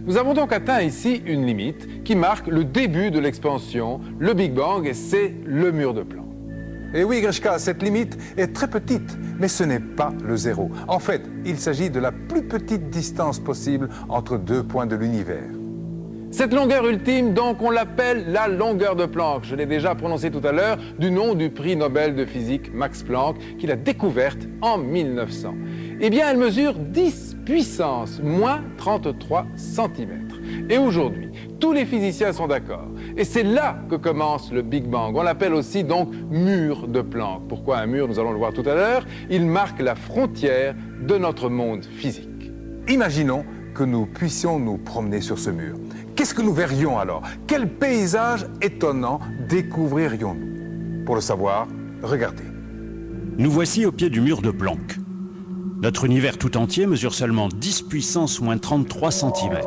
Nous avons donc atteint ici une limite qui marque le début de l'expansion, le Big Bang, et c'est le mur de Planck. Et oui, Grishka, cette limite est très petite, mais ce n'est pas le zéro. En fait, il s'agit de la plus petite distance possible entre deux points de l'univers. Cette longueur ultime, donc, on l'appelle la longueur de Planck. Je l'ai déjà prononcé tout à l'heure, du nom du prix Nobel de physique Max Planck, qu'il a découverte en 1900. Eh bien, elle mesure 10 puissance moins 33 cm. Et aujourd'hui, tous les physiciens sont d'accord. Et c'est là que commence le Big Bang. On l'appelle aussi donc mur de Planck. Pourquoi un mur? Nous allons le voir tout à l'heure. Il marque la frontière de notre monde physique. Imaginons que nous puissions nous promener sur ce mur. Qu'est-ce que nous verrions alors? Quel paysage étonnant découvririons-nous? Pour le savoir, regardez. Nous voici au pied du mur de Planck. Notre univers tout entier mesure seulement 10 puissance moins 33 cm.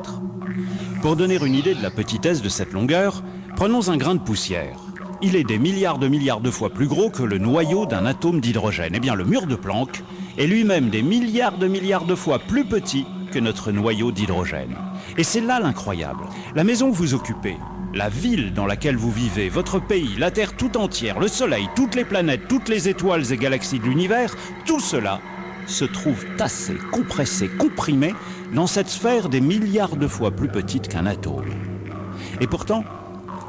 Pour donner une idée de la petitesse de cette longueur, prenons un grain de poussière. Il est des milliards de fois plus gros que le noyau d'un atome d'hydrogène. Eh bien, le mur de Planck est lui-même des milliards de fois plus petit que notre noyau d'hydrogène. Et c'est là l'incroyable. La maison que vous occupez, la ville dans laquelle vous vivez, votre pays, la Terre tout entière, le Soleil, toutes les planètes, toutes les étoiles et galaxies de l'univers, tout cela se trouve tassé, compressé, comprimé dans cette sphère des milliards de fois plus petite qu'un atome. Et pourtant,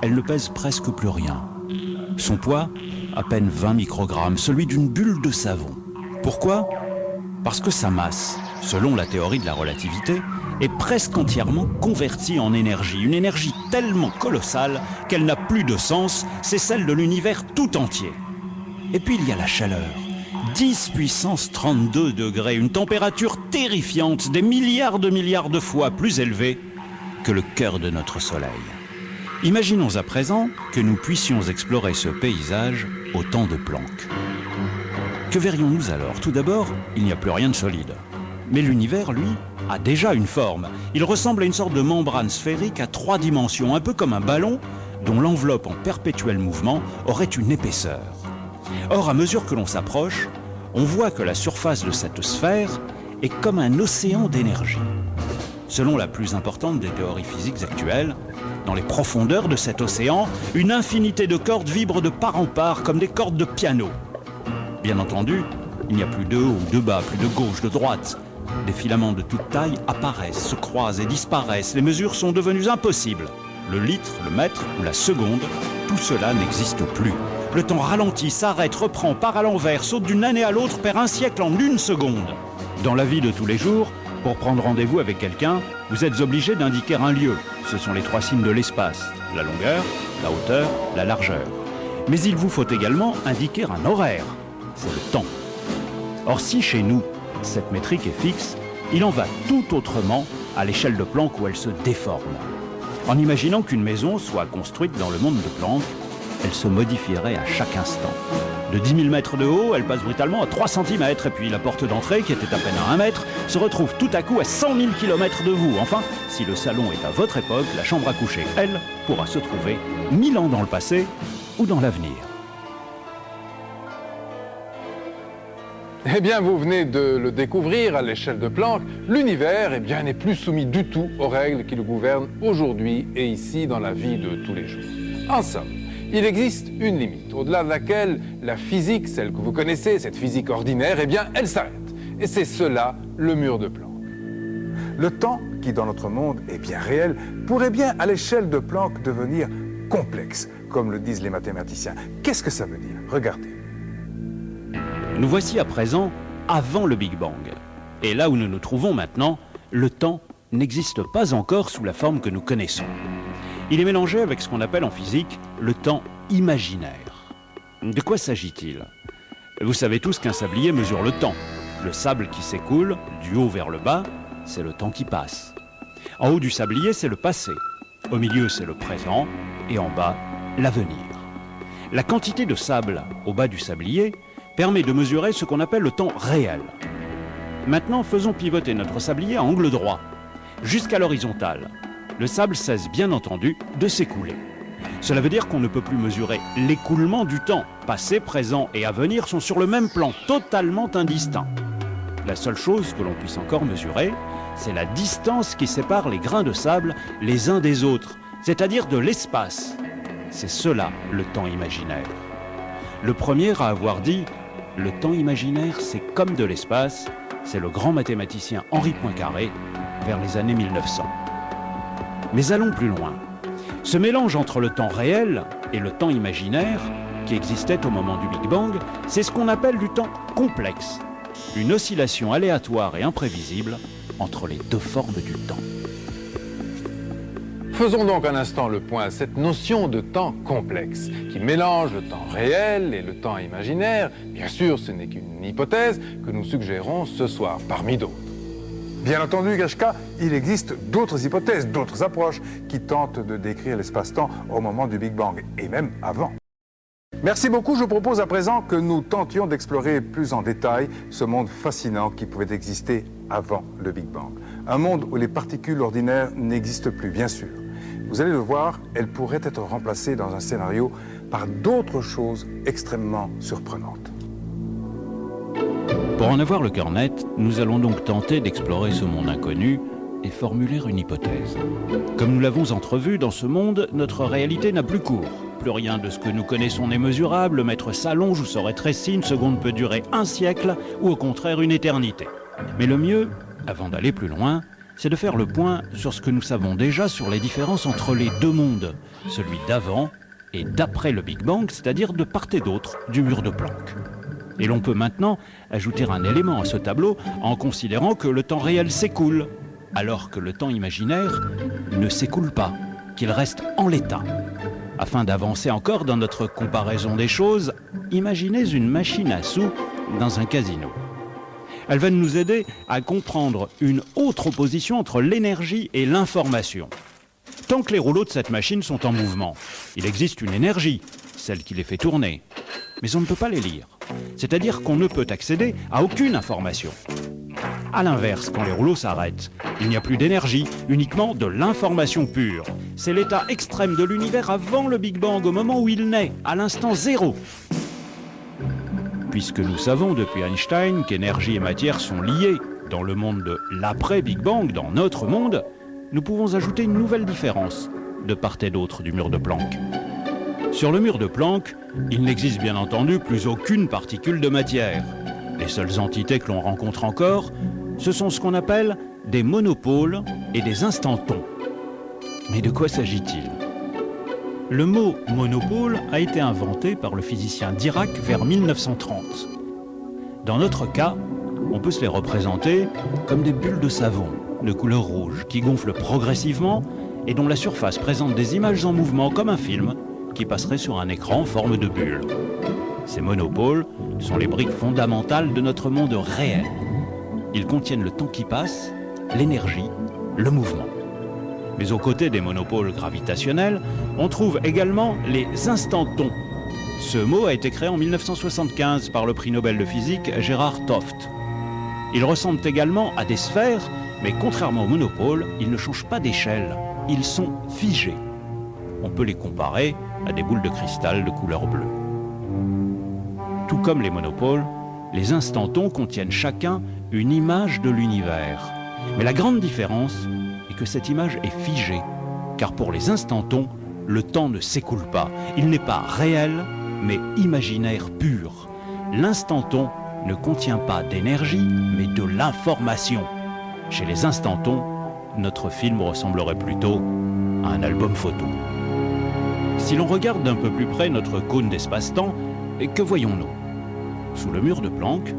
elle ne pèse presque plus rien. Son poids, à peine 20 microgrammes, celui d'une bulle de savon. Pourquoi? Parce que sa masse, selon la théorie de la relativité, est presque entièrement convertie en énergie. Une énergie tellement colossale qu'elle n'a plus de sens, c'est celle de l'univers tout entier. Et puis il y a la chaleur. 10 puissance 32 degrés, une température terrifiante, des milliards de fois plus élevée que le cœur de notre Soleil. Imaginons à présent que nous puissions explorer ce paysage au temps de Planck. Que verrions-nous alors? Tout d'abord, il n'y a plus rien de solide. Mais l'univers, lui, a déjà une forme. Il ressemble à une sorte de membrane sphérique à 3 dimensions, un peu comme un ballon dont l'enveloppe en perpétuel mouvement aurait une épaisseur. Or, à mesure que l'on s'approche, on voit que la surface de cette sphère est comme un océan d'énergie. Selon la plus importante des théories physiques actuelles, dans les profondeurs de cet océan, une infinité de cordes vibrent de part en part comme des cordes de piano. Bien entendu, il n'y a plus de haut ou de bas, plus de gauche, de droite. Des filaments de toute taille apparaissent, se croisent et disparaissent. Les mesures sont devenues impossibles. Le litre, le mètre ou la seconde, tout cela n'existe plus. Le temps ralentit, s'arrête, reprend, part à l'envers, saute d'une année à l'autre, perd un siècle en une seconde. Dans la vie de tous les jours, pour prendre rendez-vous avec quelqu'un, vous êtes obligé d'indiquer un lieu. Ce sont les 3 signes de l'espace, la longueur, la hauteur, la largeur. Mais il vous faut également indiquer un horaire, c'est le temps. Or si chez nous, cette métrique est fixe, il en va tout autrement à l'échelle de Planck où elle se déforme. En imaginant qu'une maison soit construite dans le monde de Planck, elle se modifierait à chaque instant. De 10 000 mètres de haut, elle passe brutalement à 3 cm, et puis la porte d'entrée, qui était à peine à 1 mètre, se retrouve tout à coup à 100 000 km de vous. Enfin, si le salon est à votre époque, la chambre à coucher, elle, pourra se trouver 1000 ans dans le passé ou dans l'avenir. Eh bien, vous venez de le découvrir à l'échelle de Planck, l'univers n'est plus soumis du tout aux règles qui le gouvernent aujourd'hui et ici dans la vie de tous les jours. En somme, il existe une limite, au-delà de laquelle la physique, celle que vous connaissez, cette physique ordinaire, elle s'arrête. Et c'est cela, le mur de Planck. Le temps, qui dans notre monde est bien réel, pourrait bien à l'échelle de Planck devenir complexe, comme le disent les mathématiciens. Qu'est-ce que ça veut dire? Regardez. Nous voici à présent avant le Big Bang. Et là où nous nous trouvons maintenant, le temps n'existe pas encore sous la forme que nous connaissons. Il est mélangé avec ce qu'on appelle en physique le temps imaginaire. De quoi s'agit-il? Vous savez tous qu'un sablier mesure le temps. Le sable qui s'écoule, du haut vers le bas, c'est le temps qui passe. En haut du sablier, c'est le passé. Au milieu, c'est le présent. Et en bas, l'avenir. La quantité de sable au bas du sablier permet de mesurer ce qu'on appelle le temps réel. Maintenant, faisons pivoter notre sablier à angle droit, jusqu'à l'horizontale. Le sable cesse bien entendu de s'écouler. Cela veut dire qu'on ne peut plus mesurer l'écoulement du temps. Passé, présent et à venir sont sur le même plan, totalement indistincts. La seule chose que l'on puisse encore mesurer, c'est la distance qui sépare les grains de sable les uns des autres, c'est-à-dire de l'espace. C'est cela, le temps imaginaire. Le premier à avoir dit « Le temps imaginaire, c'est comme de l'espace », c'est le grand mathématicien Henri Poincaré, vers les années 1900. Mais allons plus loin. Ce mélange entre le temps réel et le temps imaginaire, qui existait au moment du Big Bang, c'est ce qu'on appelle du temps complexe, une oscillation aléatoire et imprévisible entre les deux formes du temps. Faisons donc un instant le point à cette notion de temps complexe, qui mélange le temps réel et le temps imaginaire. Bien sûr, ce n'est qu'une hypothèse que nous suggérons ce soir, parmi d'autres. Bien entendu, Gashka, il existe d'autres hypothèses, d'autres approches qui tentent de décrire l'espace-temps au moment du Big Bang, et même avant. Merci beaucoup, je vous propose à présent que nous tentions d'explorer plus en détail ce monde fascinant qui pouvait exister avant le Big Bang. Un monde où les particules ordinaires n'existent plus, bien sûr. Vous allez le voir, elles pourraient être remplacées dans un scénario par d'autres choses extrêmement surprenantes. Pour en avoir le cœur net, nous allons donc tenter d'explorer ce monde inconnu et formuler une hypothèse. Comme nous l'avons entrevu, dans ce monde, notre réalité n'a plus cours. Plus rien de ce que nous connaissons n'est mesurable, le mètre s'allonge ou se rétrécit, une seconde peut durer un siècle ou au contraire une éternité. Mais le mieux, avant d'aller plus loin, c'est de faire le point sur ce que nous savons déjà sur les différences entre les deux mondes, celui d'avant et d'après le Big Bang, c'est-à-dire de part et d'autre du mur de Planck. Et l'on peut maintenant ajouter un élément à ce tableau en considérant que le temps réel s'écoule, alors que le temps imaginaire ne s'écoule pas, qu'il reste en l'état. Afin d'avancer encore dans notre comparaison des choses, imaginez une machine à sous dans un casino. Elle va nous aider à comprendre une autre opposition entre l'énergie et l'information. Tant que les rouleaux de cette machine sont en mouvement, il existe une énergie, celle qui les fait tourner. Mais on ne peut pas les lire. C'est-à-dire qu'on ne peut accéder à aucune information. A l'inverse, quand les rouleaux s'arrêtent, il n'y a plus d'énergie, uniquement de l'information pure. C'est l'état extrême de l'univers avant le Big Bang, au moment où il naît, à l'instant zéro. Puisque nous savons depuis Einstein qu'énergie et matière sont liées dans le monde de l'après-Big Bang, dans notre monde, nous pouvons ajouter une nouvelle différence de part et d'autre du mur de Planck. Sur le mur de Planck, il n'existe bien entendu plus aucune particule de matière. Les seules entités que l'on rencontre encore, ce sont ce qu'on appelle des monopôles et des instantons. Mais de quoi s'agit-il ? Le mot « monopôle » a été inventé par le physicien Dirac vers 1930. Dans notre cas, on peut se les représenter comme des bulles de savon de couleur rouge qui gonflent progressivement et dont la surface présente des images en mouvement comme un film qui passerait sur un écran en forme de bulle. Ces monopôles sont les briques fondamentales de notre monde réel. Ils contiennent le temps qui passe, l'énergie, le mouvement. Mais aux côtés des monopôles gravitationnels, on trouve également les instantons. Ce mot a été créé en 1975 par le prix Nobel de physique Gerhard Toft. Ils ressemblent également à des sphères, mais contrairement aux monopôles, ils ne changent pas d'échelle. Ils sont figés. On peut les comparer à des boules de cristal de couleur bleue. Tout comme les monopôles, les instantons contiennent chacun une image de l'univers. Mais la grande différence est que cette image est figée, car pour les instantons, le temps ne s'écoule pas. Il n'est pas réel, mais imaginaire pur. L'instanton ne contient pas d'énergie, mais de l'information. Chez les instantons, notre film ressemblerait plutôt à un album photo. Si l'on regarde d'un peu plus près notre cône d'espace-temps, que voyons-nous ? Sous le mur de Planck,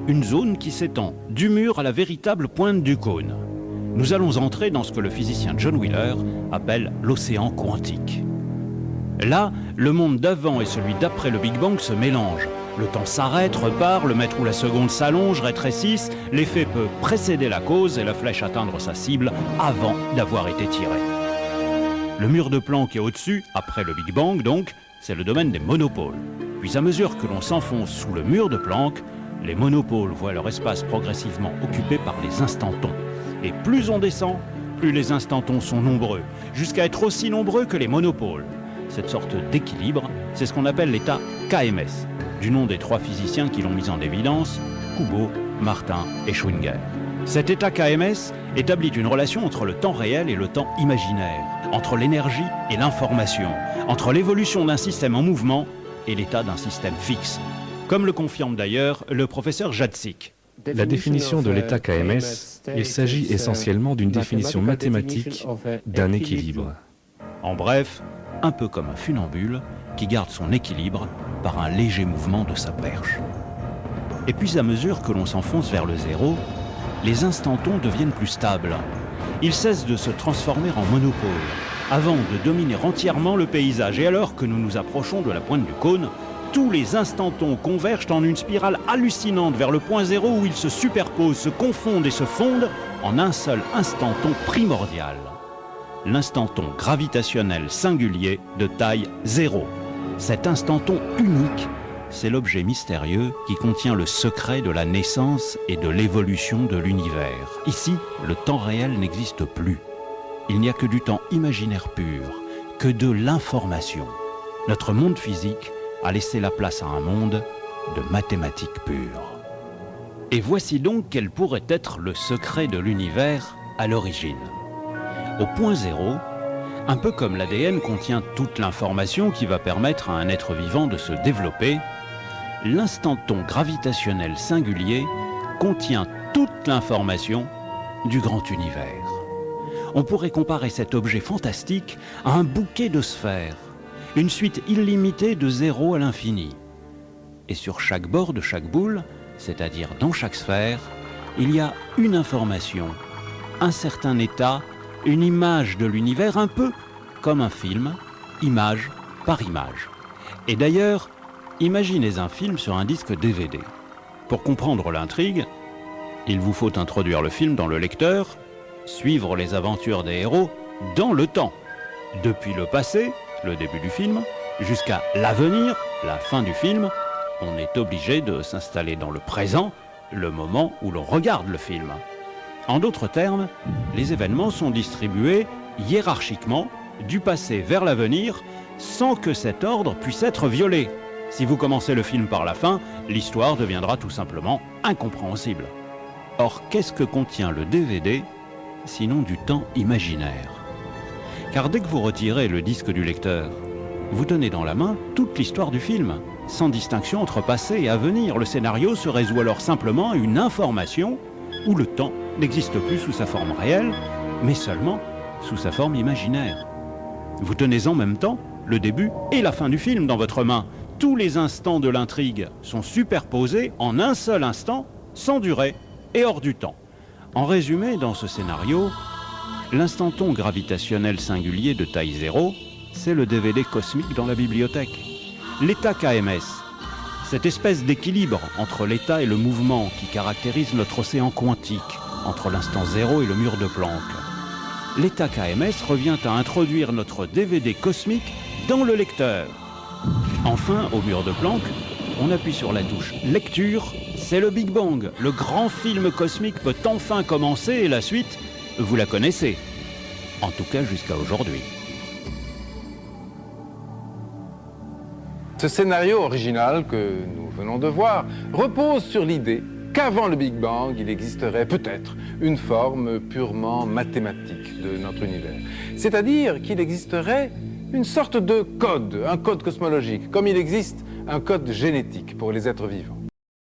une zone qui s'étend du mur à la véritable pointe du cône. Nous allons entrer dans ce que le physicien John Wheeler appelle l'océan quantique. Là, le monde d'avant et celui d'après le Big Bang se mélangent. Le temps s'arrête, repart, le mètre ou la seconde s'allonge, rétrécissent, l'effet peut précéder la cause et la flèche atteindre sa cible avant d'avoir été tirée. Le mur de Planck est au-dessus, après le Big Bang donc, c'est le domaine des monopôles. Puis à mesure que l'on s'enfonce sous le mur de Planck, les monopôles voient leur espace progressivement occupé par les instantons. Et plus on descend, plus les instantons sont nombreux, jusqu'à être aussi nombreux que les monopôles. Cette sorte d'équilibre, c'est ce qu'on appelle l'état KMS, du nom des trois physiciens qui l'ont mis en évidence, Kubo, Martin et Schwinger. Cet état KMS établit une relation entre le temps réel et le temps imaginaire, entre l'énergie et l'information, entre l'évolution d'un système en mouvement et l'état d'un système fixe, comme le confirme d'ailleurs le professeur Jacek. La définition de l'état KMS, il s'agit essentiellement d'une définition mathématique d'un équilibre. En bref, un peu comme un funambule qui garde son équilibre par un léger mouvement de sa perche. Et puis à mesure que l'on s'enfonce vers le zéro, les instants-tons deviennent plus stables. Ils cessent de se transformer en monopoles, avant de dominer entièrement le paysage. Et alors que nous nous approchons de la pointe du cône, tous les instants-tons convergent en une spirale hallucinante vers le point zéro où ils se superposent, se confondent et se fondent en un seul instant-ton primordial. L'instant-ton gravitationnel singulier de taille 0. Cet instant-ton unique, c'est l'objet mystérieux qui contient le secret de la naissance et de l'évolution de l'univers. Ici, le temps réel n'existe plus. Il n'y a que du temps imaginaire pur, que de l'information. Notre monde physique a laissé la place à un monde de mathématiques pures. Et voici donc quel pourrait être le secret de l'univers à l'origine. Au point zéro, un peu comme l'ADN contient toute l'information qui va permettre à un être vivant de se développer, l'instant-ton gravitationnel singulier contient toute l'information du grand univers. On pourrait comparer cet objet fantastique à un bouquet de sphères, une suite illimitée de zéro à l'infini. Et sur chaque bord de chaque boule, c'est-à-dire dans chaque sphère, il y a une information, un certain état, une image de l'univers, un peu comme un film, image par image. Et d'ailleurs, imaginez un film sur un disque DVD. Pour comprendre l'intrigue, il vous faut introduire le film dans le lecteur, suivre les aventures des héros dans le temps, depuis le passé, le début du film, jusqu'à l'avenir, la fin du film. On est obligé de s'installer dans le présent, le moment où l'on regarde le film. En d'autres termes, les événements sont distribués hiérarchiquement du passé vers l'avenir sans que cet ordre puisse être violé. Si vous commencez le film par la fin, l'histoire deviendra tout simplement incompréhensible. Or, qu'est-ce que contient le DVD sinon du temps imaginaire? Car dès que vous retirez le disque du lecteur, vous tenez dans la main toute l'histoire du film, sans distinction entre passé et avenir. Le scénario se résout alors simplement à une information où le temps n'existe plus sous sa forme réelle, mais seulement sous sa forme imaginaire. Vous tenez en même temps le début et la fin du film dans votre main. Tous les instants de l'intrigue sont superposés en un seul instant, sans durée et hors du temps. En résumé, dans ce scénario, l'instant-ton gravitationnel singulier de taille 0, c'est le DVD cosmique dans la bibliothèque. L'état KMS, cette espèce d'équilibre entre l'état et le mouvement qui caractérise notre océan quantique, entre l'instant 0 et le mur de Planck. L'état KMS revient à introduire notre DVD cosmique dans le lecteur. Enfin, au mur de Planck, on appuie sur la touche lecture, c'est le Big Bang. Le grand film cosmique peut enfin commencer et la suite, vous la connaissez. En tout cas jusqu'à aujourd'hui. Ce scénario original que nous venons de voir repose sur l'idée qu'avant le Big Bang, il existerait peut-être une forme purement mathématique de notre univers. C'est-à-dire qu'il existerait une sorte de code, un code cosmologique, comme il existe un code génétique pour les êtres vivants.